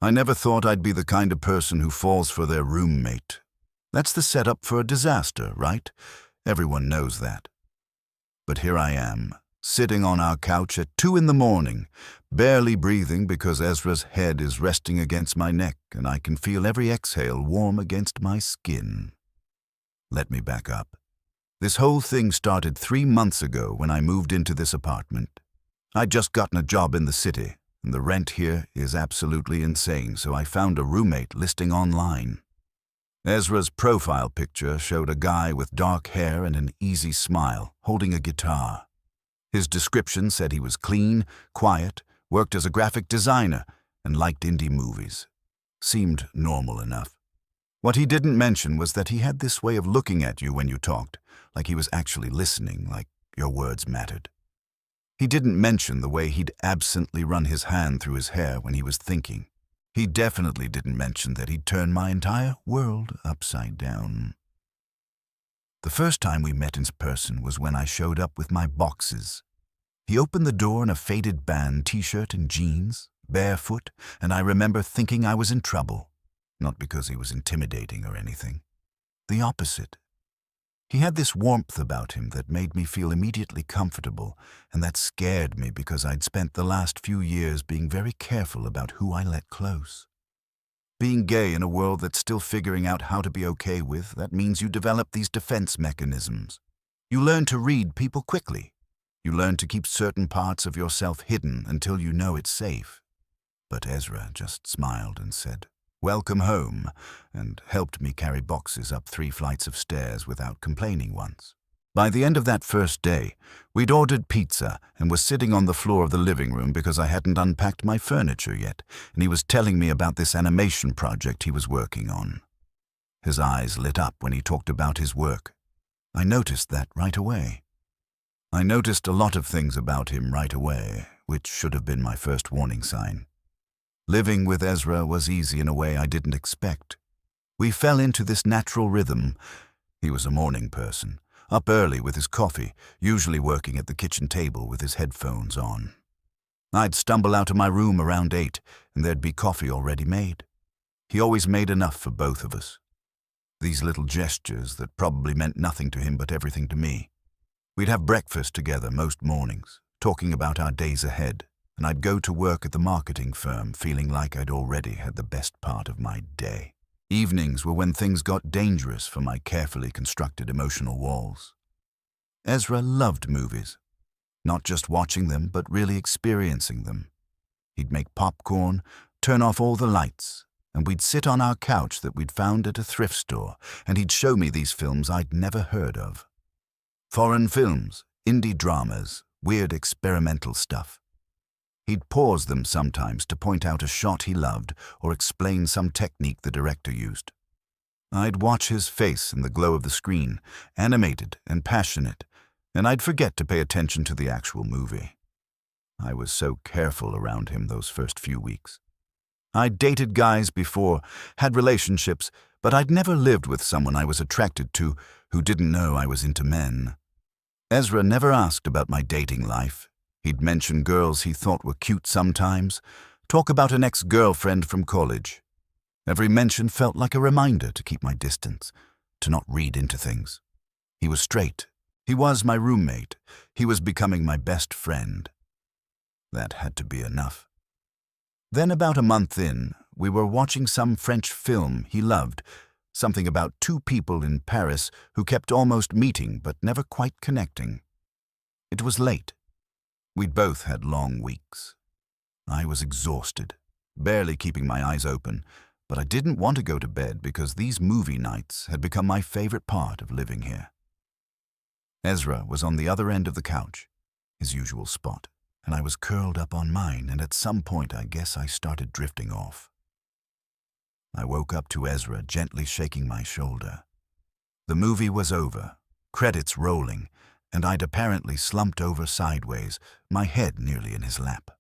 I never thought I'd be the kind of person who falls for their roommate. That's the setup for a disaster, right? Everyone knows that. But here I am, sitting on our couch at 2 in the morning, barely breathing because Ezra's head is resting against my neck and I can feel every exhale warm against my skin. Let me back up. This whole thing started 3 months ago when I moved into this apartment. I'd just gotten a job in the city, and the rent here is absolutely insane, so I found a roommate listing online. Ezra's profile picture showed a guy with dark hair and an easy smile, holding a guitar. His description said he was clean, quiet, worked as a graphic designer, and liked indie movies. Seemed normal enough. What he didn't mention was that he had this way of looking at you when you talked, like he was actually listening, like your words mattered. He didn't mention the way he'd absently run his hand through his hair when he was thinking. He definitely didn't mention that he'd turned my entire world upside down. The first time we met in person was when I showed up with my boxes. He opened the door in a faded band t-shirt and jeans, barefoot, and I remember thinking I was in trouble. Not because he was intimidating or anything. The opposite. He had this warmth about him that made me feel immediately comfortable, and that scared me because I'd spent the last few years being very careful about who I let close. Being gay in a world that's still figuring out how to be okay with, that means you develop these defense mechanisms. You learn to read people quickly. You learn to keep certain parts of yourself hidden until you know it's safe. But Ezra just smiled and said, "Welcome home," and helped me carry boxes up 3 flights of stairs without complaining once. By the end of that first day, we'd ordered pizza and was sitting on the floor of the living room because I hadn't unpacked my furniture yet, and he was telling me about this animation project he was working on. His eyes lit up when he talked about his work. I noticed that right away. I noticed a lot of things about him right away, which should have been my first warning sign. Living with Ezra was easy in a way I didn't expect. We fell into this natural rhythm. He was a morning person, up early with his coffee, usually working at the kitchen table with his headphones on. I'd stumble out of my room around 8, and there'd be coffee already made. He always made enough for both of us. These little gestures that probably meant nothing to him but everything to me. We'd have breakfast together most mornings, talking about our days ahead, and I'd go to work at the marketing firm feeling like I'd already had the best part of my day. Evenings were when things got dangerous for my carefully constructed emotional walls. Ezra loved movies, not just watching them, but really experiencing them. He'd make popcorn, turn off all the lights, and we'd sit on our couch that we'd found at a thrift store, and he'd show me these films I'd never heard of. Foreign films, indie dramas, weird experimental stuff. He'd pause them sometimes to point out a shot he loved or explain some technique the director used. I'd watch his face in the glow of the screen, animated and passionate, and I'd forget to pay attention to the actual movie. I was so careful around him those first few weeks. I'd dated guys before, had relationships, but I'd never lived with someone I was attracted to who didn't know I was into men. Ezra never asked about my dating life. He'd mention girls he thought were cute sometimes, talk about an ex-girlfriend from college. Every mention felt like a reminder to keep my distance, to not read into things. He was straight. He was my roommate. He was becoming my best friend. That had to be enough. Then about a month in, we were watching some French film he loved, something about 2 people in Paris who kept almost meeting but never quite connecting. It was late. We'd both had long weeks. I was exhausted, barely keeping my eyes open, but I didn't want to go to bed because these movie nights had become my favorite part of living here. Ezra was on the other end of the couch, his usual spot, and I was curled up on mine, and at some point I guess I started drifting off. I woke up to Ezra gently shaking my shoulder. The movie was over, credits rolling, and I'd apparently slumped over sideways, my head nearly in his lap.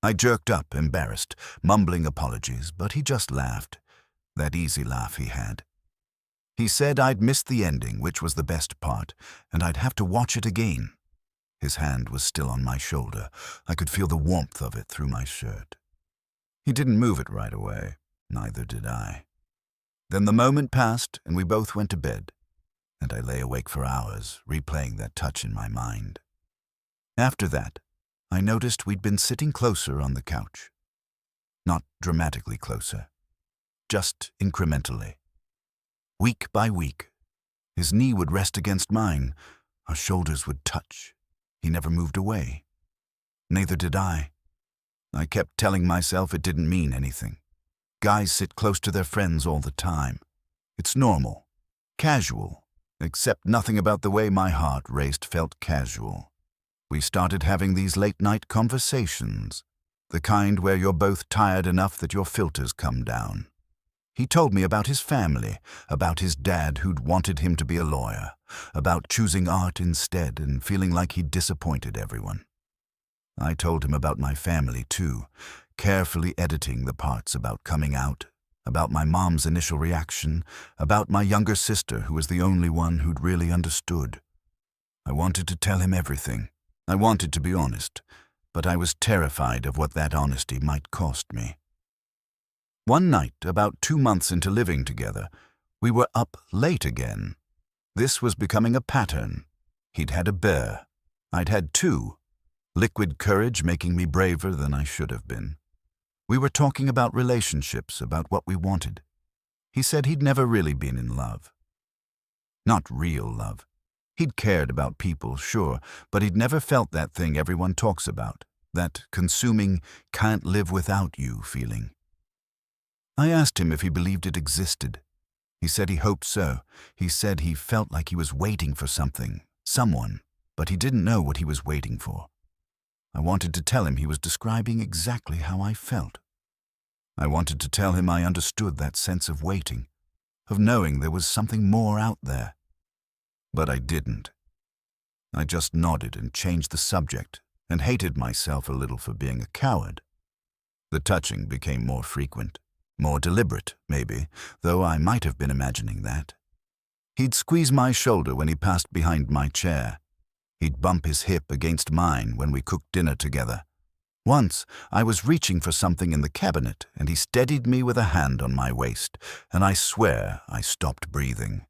I jerked up, embarrassed, mumbling apologies, but he just laughed, that easy laugh he had. He said I'd missed the ending, which was the best part, and I'd have to watch it again. His hand was still on my shoulder. I could feel the warmth of it through my shirt. He didn't move it right away. Neither did I. Then the moment passed, and we both went to bed, and I lay awake for hours, replaying that touch in my mind. After that, I noticed we'd been sitting closer on the couch. Not dramatically closer, just incrementally. Week by week, his knee would rest against mine, our shoulders would touch. He never moved away. Neither did I. I kept telling myself it didn't mean anything. Guys sit close to their friends all the time. It's normal, casual, except nothing about the way my heart raced felt casual. We started having these late-night conversations, the kind where you're both tired enough that your filters come down. He told me about his family, about his dad who'd wanted him to be a lawyer, about choosing art instead and feeling like he'd disappointed everyone. I told him about my family, too, carefully editing the parts about coming out, about my mom's initial reaction, about my younger sister who was the only one who'd really understood. I wanted to tell him everything. I wanted to be honest, but I was terrified of what that honesty might cost me. One night, about 2 months into living together, we were up late again. This was becoming a pattern. He'd had a bear. I'd had 2. Liquid courage making me braver than I should have been. We were talking about relationships, about what we wanted. He said he'd never really been in love. Not real love. He'd cared about people, sure, but he'd never felt that thing everyone talks about, that consuming, can't live without you feeling. I asked him if he believed it existed. He said he hoped so. He said he felt like he was waiting for something, someone, but he didn't know what he was waiting for. I wanted to tell him he was describing exactly how I felt. I wanted to tell him I understood that sense of waiting, of knowing there was something more out there. But I didn't. I just nodded and changed the subject and hated myself a little for being a coward. The touching became more frequent, more deliberate, maybe, though I might have been imagining that. He'd squeeze my shoulder when he passed behind my chair. He'd bump his hip against mine when we cooked dinner together. Once, I was reaching for something in the cabinet, and he steadied me with a hand on my waist, and I swear I stopped breathing.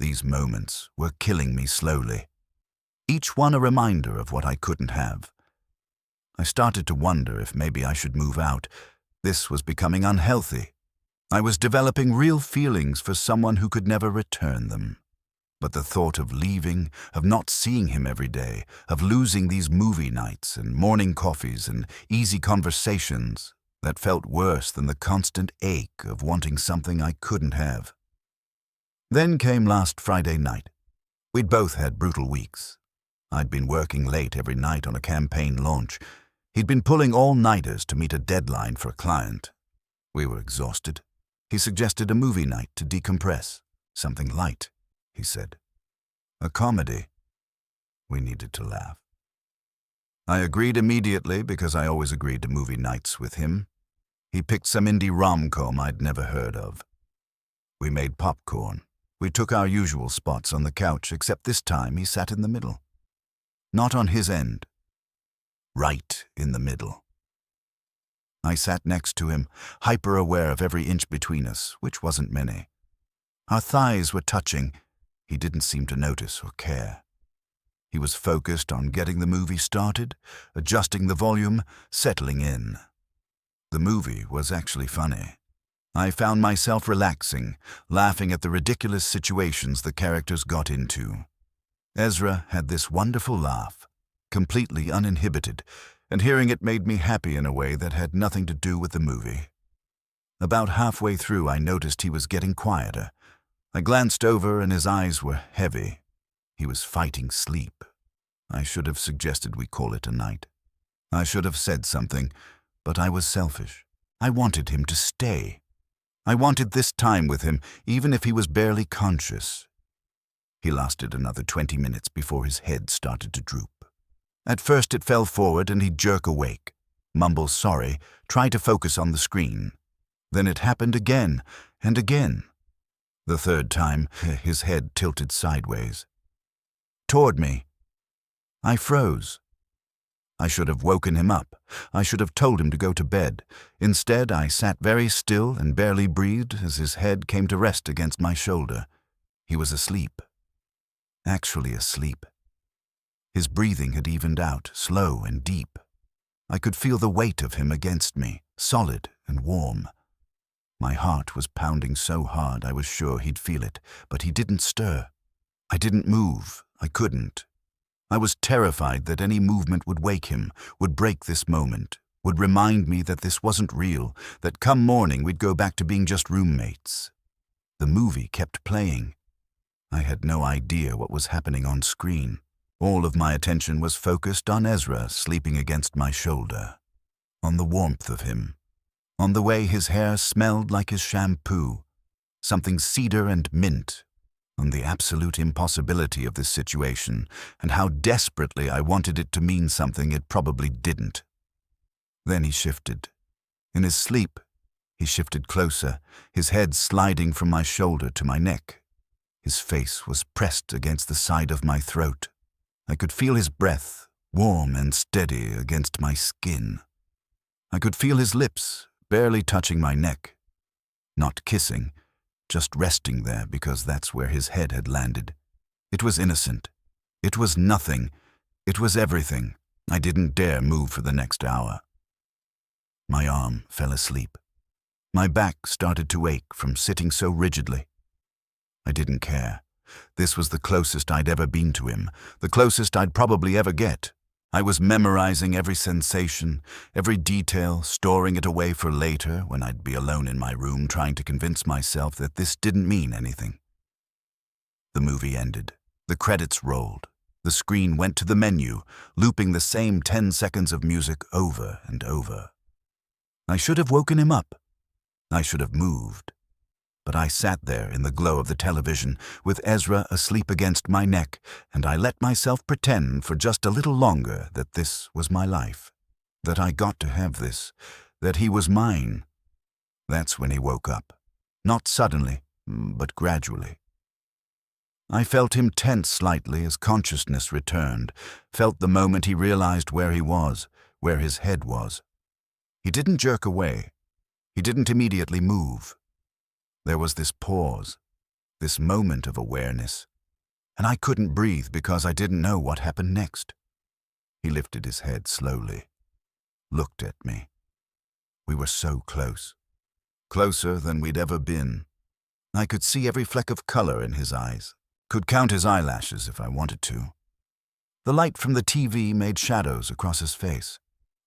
These moments were killing me slowly, each one a reminder of what I couldn't have. I started to wonder if maybe I should move out. This was becoming unhealthy. I was developing real feelings for someone who could never return them. But the thought of leaving, of not seeing him every day, of losing these movie nights and morning coffees and easy conversations, that felt worse than the constant ache of wanting something I couldn't have. Then came last Friday night. We'd both had brutal weeks. I'd been working late every night on a campaign launch. He'd been pulling all-nighters to meet a deadline for a client. We were exhausted. He suggested a movie night to decompress, something light. He said. A comedy. We needed to laugh. I agreed immediately because I always agreed to movie nights with him. He picked some indie rom-com I'd never heard of. We made popcorn. We took our usual spots on the couch, except this time he sat in the middle. Not on his end. Right in the middle. I sat next to him, hyper-aware of every inch between us, which wasn't many. Our thighs were touching. He didn't seem to notice or care. He was focused on getting the movie started, adjusting the volume, settling in. The movie was actually funny. I found myself relaxing, laughing at the ridiculous situations the characters got into. Ezra had this wonderful laugh, completely uninhibited, and hearing it made me happy in a way that had nothing to do with the movie. About halfway through, I noticed he was getting quieter. I glanced over and his eyes were heavy. He was fighting sleep. I should have suggested we call it a night. I should have said something, but I was selfish. I wanted him to stay. I wanted this time with him, even if he was barely conscious. He lasted another 20 minutes before his head started to droop. At first it fell forward and he'd jerk awake, mumble sorry, try to focus on the screen. Then it happened again and again. The third time, his head tilted sideways. Toward me. I froze. I should have woken him up. I should have told him to go to bed. Instead, I sat very still and barely breathed as his head came to rest against my shoulder. He was asleep. Actually asleep. His breathing had evened out, slow and deep. I could feel the weight of him against me, solid and warm. My heart was pounding so hard I was sure he'd feel it, but he didn't stir. I didn't move. I couldn't. I was terrified that any movement would wake him, would break this moment, would remind me that this wasn't real, that come morning we'd go back to being just roommates. The movie kept playing. I had no idea what was happening on screen. All of my attention was focused on Ezra sleeping against my shoulder, on the warmth of him, on the way his hair smelled like his shampoo, something cedar and mint, on the absolute impossibility of this situation and how desperately I wanted it to mean something it probably didn't. Then he shifted. In his sleep, he shifted closer, his head sliding from my shoulder to my neck. His face was pressed against the side of my throat. I could feel his breath, warm and steady against my skin. I could feel his lips, barely touching my neck. Not kissing, just resting there because that's where his head had landed. It was innocent. It was nothing. It was everything. I didn't dare move for the next hour. My arm fell asleep. My back started to ache from sitting so rigidly. I didn't care. This was the closest I'd ever been to him, the closest I'd probably ever get. I was memorizing every sensation, every detail, storing it away for later when I'd be alone in my room trying to convince myself that this didn't mean anything. The movie ended. The credits rolled. The screen went to the menu, looping the same 10 seconds of music over and over. I should have woken him up. I should have moved. But I sat there in the glow of the television with Ezra asleep against my neck, and I let myself pretend for just a little longer that this was my life, that I got to have this, that he was mine. That's when he woke up. Not suddenly, but gradually. I felt him tense slightly as consciousness returned, felt the moment he realized where he was, where his head was. He didn't jerk away. He didn't immediately move. There was this pause, this moment of awareness, and I couldn't breathe because I didn't know what happened next. He lifted his head slowly, looked at me. We were so close, closer than we'd ever been. I could see every fleck of color in his eyes, could count his eyelashes if I wanted to. The light from the TV made shadows across his face.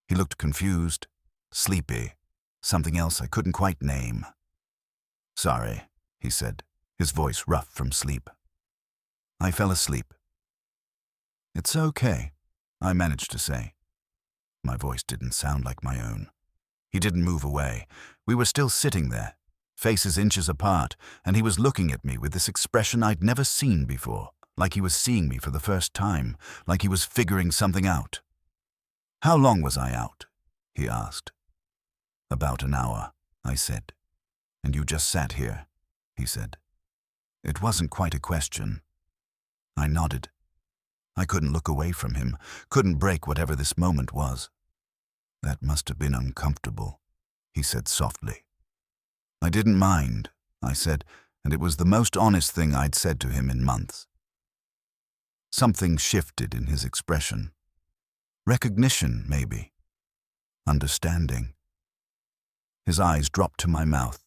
He looked confused, sleepy, something else I couldn't quite name. "Sorry," he said, his voice rough from sleep. I fell asleep. "It's okay," I managed to say. My voice didn't sound like my own. He didn't move away. We were still sitting there, faces inches apart, and he was looking at me with this expression I'd never seen before, like he was seeing me for the first time, like he was figuring something out. "How long was I out?" he asked. "About an hour," I said. "And you just sat here," he said. It wasn't quite a question. I nodded. I couldn't look away from him, couldn't break whatever this moment was. "That must have been uncomfortable," he said softly. I didn't mind, I said, and it was the most honest thing I'd said to him in months. Something shifted in his expression. Recognition, maybe. Understanding. His eyes dropped to my mouth.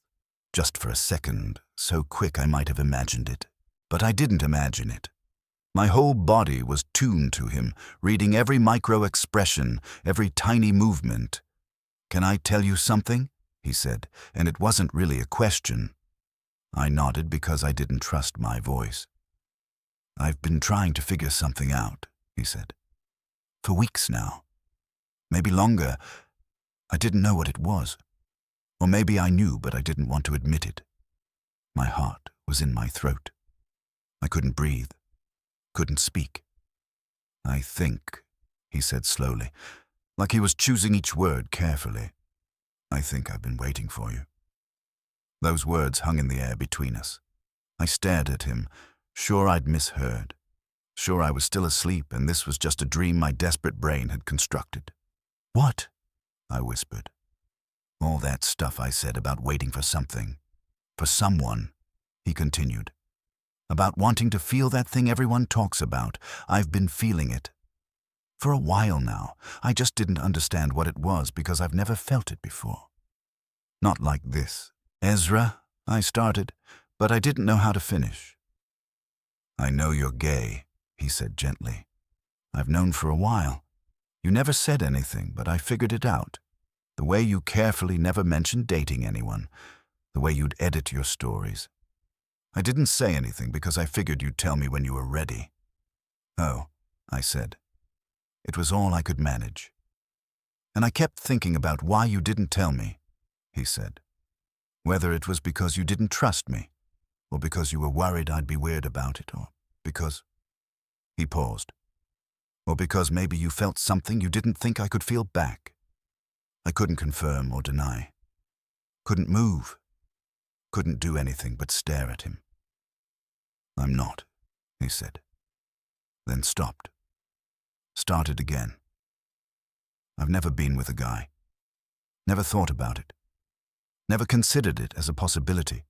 Just for a second, so quick I might have imagined it. But I didn't imagine it. My whole body was tuned to him, reading every micro-expression, every tiny movement. "Can I tell you something?" he said, and it wasn't really a question. I nodded because I didn't trust my voice. "I've been trying to figure something out," he said. "For weeks now. Maybe longer. I didn't know what it was. Or maybe I knew, but I didn't want to admit it. My heart was in my throat. I couldn't breathe, couldn't speak. "I think," he said slowly, like he was choosing each word carefully. "I think I've been waiting for you." Those words hung in the air between us. I stared at him, sure I'd misheard, sure I was still asleep and this was just a dream my desperate brain had constructed. "What?" I whispered. "All that stuff I said about waiting for something. For someone," he continued. "About wanting to feel that thing everyone talks about. I've been feeling it. For a while now. I just didn't understand what it was because I've never felt it before. Not like this. Ezra, I started, but I didn't know how to finish." "I know you're gay," he said gently. "I've known for a while. You never said anything, but I figured it out. The way you carefully never mentioned dating anyone. The way you'd edit your stories. I didn't say anything because I figured you'd tell me when you were ready." "Oh," I said. It was all I could manage. "And I kept thinking about why you didn't tell me," he said. "Whether it was because you didn't trust me, or because you were worried I'd be weird about it, or because—" He paused. "Or because maybe you felt something you didn't think I could feel back." I couldn't confirm or deny. Couldn't move. Couldn't do anything but stare at him. "I'm not," he said. Then stopped. Started again. "I've never been with a guy. Never thought about it. Never considered it as a possibility.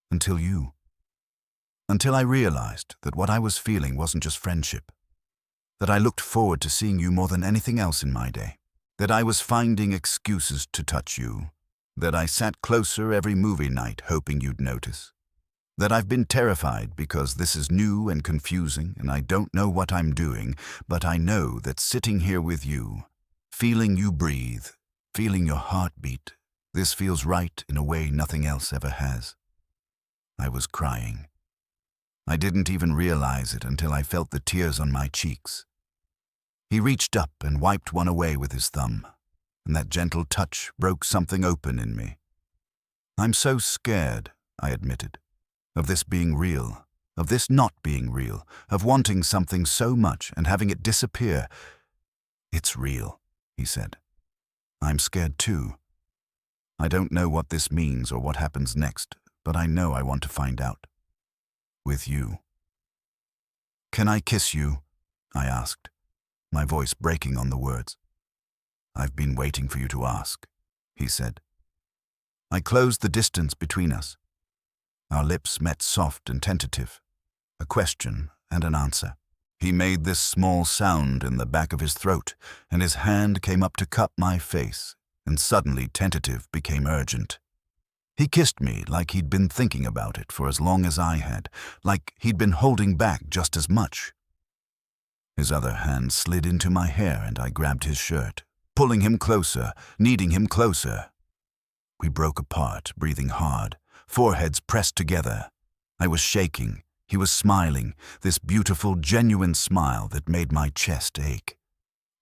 Until you. Until I realized that what I was feeling wasn't just friendship. That I looked forward to seeing you more than anything else in my day. That I was finding excuses to touch you. That I sat closer every movie night hoping you'd notice. That I've been terrified because this is new and confusing and I don't know what I'm doing, but I know that sitting here with you, feeling you breathe, feeling your heartbeat, this feels right in a way nothing else ever has." I was crying. I didn't even realize it until I felt the tears on my cheeks. He reached up and wiped one away with his thumb, and that gentle touch broke something open in me. "I'm so scared," I admitted, "of this being real, of this not being real, of wanting something so much and having it disappear." "It's real," he said. "I'm scared too. I don't know what this means or what happens next, but I know I want to find out. With you." "Can I kiss you?" I asked, my voice breaking on the words. "I've been waiting for you to ask," he said. I closed the distance between us. Our lips met soft and tentative, a question and an answer. He made this small sound in the back of his throat, and his hand came up to cup my face, and suddenly tentative became urgent. He kissed me like he'd been thinking about it for as long as I had, like he'd been holding back just as much. His other hand slid into my hair and I grabbed his shirt, pulling him closer, needing him closer. We broke apart, breathing hard, foreheads pressed together. I was shaking. He was smiling, this beautiful, genuine smile that made my chest ache.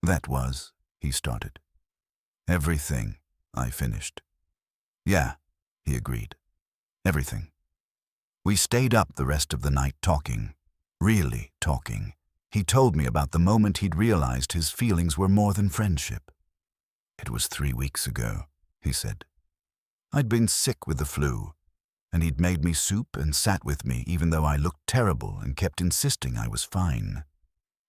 "That was," he started. "Everything," I finished. "Yeah," he agreed. "Everything." We stayed up the rest of the night talking, really talking. He told me about the moment he'd realized his feelings were more than friendship. "It was 3 weeks ago," he said. "I'd been sick with the flu, and he'd made me soup and sat with me even though I looked terrible and kept insisting I was fine.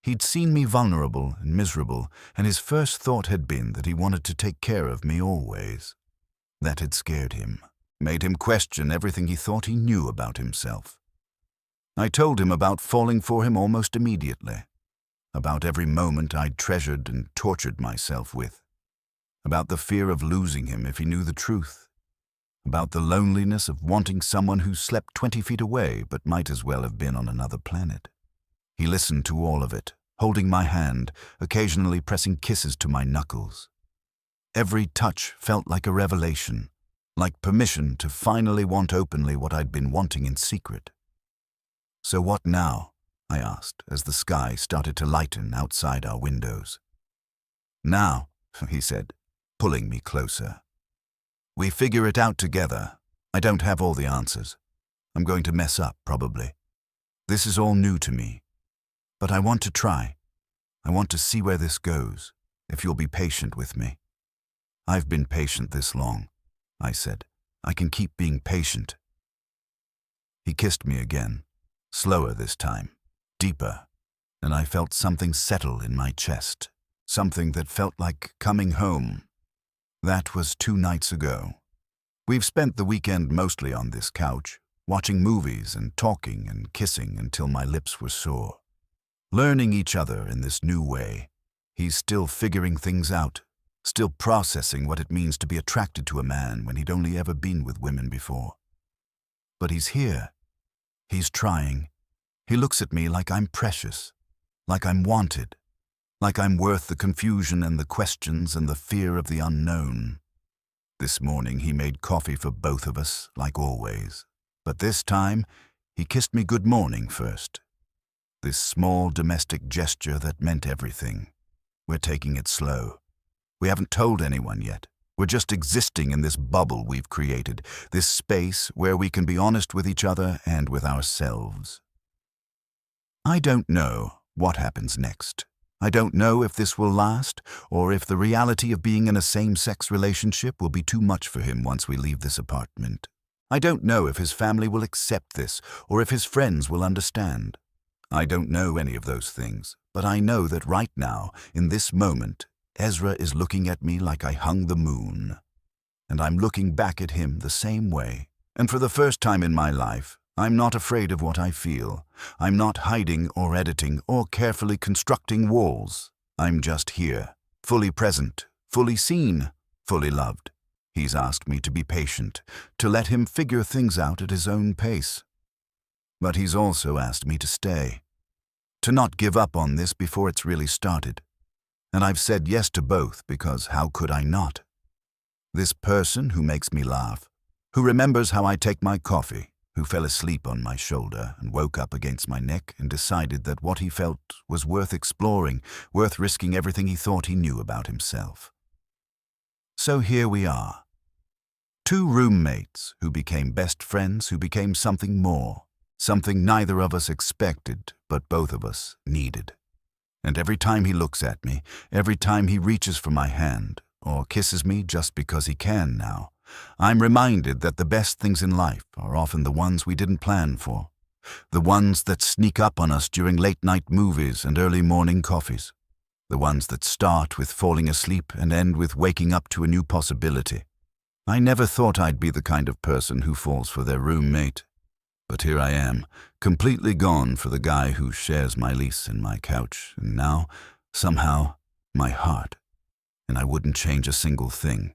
He'd seen me vulnerable and miserable, and his first thought had been that he wanted to take care of me always. That had scared him, made him question everything he thought he knew about himself. I told him about falling for him almost immediately, about every moment I'd treasured and tortured myself with, about the fear of losing him if he knew the truth, about the loneliness of wanting someone who slept 20 feet away but might as well have been on another planet. He listened to all of it, holding my hand, occasionally pressing kisses to my knuckles. Every touch felt like a revelation, like permission to finally want openly what I'd been wanting in secret. "So what now?" I asked as the sky started to lighten outside our windows. "Now," he said, pulling me closer. "We figure it out together. I don't have all the answers. I'm going to mess up, probably. This is all new to me. But I want to try. I want to see where this goes, if you'll be patient with me." "I've been patient this long," I said. "I can keep being patient." He kissed me again, slower this time, deeper, and I felt something settle in my chest, something that felt like coming home. That was 2 nights ago. We've spent the weekend mostly on this couch, watching movies and talking and kissing until my lips were sore. Learning each other in this new way. He's still figuring things out, still processing what it means to be attracted to a man when he'd only ever been with women before. But he's here. He's trying. He looks at me like I'm precious, like I'm wanted, like I'm worth the confusion and the questions and the fear of the unknown. This morning he made coffee for both of us, like always. But this time, he kissed me good morning first. This small domestic gesture that meant everything. We're taking it slow. We haven't told anyone yet. We're just existing in this bubble we've created, this space where we can be honest with each other and with ourselves. I don't know what happens next. I don't know if this will last, or if the reality of being in a same-sex relationship will be too much for him once we leave this apartment. I don't know if his family will accept this, or if his friends will understand. I don't know any of those things, but I know that right now, in this moment, Ezra is looking at me like I hung the moon. And I'm looking back at him the same way. And for the first time in my life, I'm not afraid of what I feel. I'm not hiding or editing or carefully constructing walls. I'm just here, fully present, fully seen, fully loved. He's asked me to be patient, to let him figure things out at his own pace. But he's also asked me to stay, to not give up on this before it's really started. And I've said yes to both because how could I not? This person who makes me laugh, who remembers how I take my coffee, who fell asleep on my shoulder and woke up against my neck and decided that what he felt was worth exploring, worth risking everything he thought he knew about himself. So here we are. 2 roommates who became best friends, who became something more, something neither of us expected, but both of us needed. And every time he looks at me, every time he reaches for my hand, or kisses me just because he can now, I'm reminded that the best things in life are often the ones we didn't plan for, the ones that sneak up on us during late-night movies and early morning coffees, the ones that start with falling asleep and end with waking up to a new possibility. I never thought I'd be the kind of person who falls for their roommate, but here I am, completely gone for the guy who shares my lease and my couch, and now, somehow, my heart. And I wouldn't change a single thing.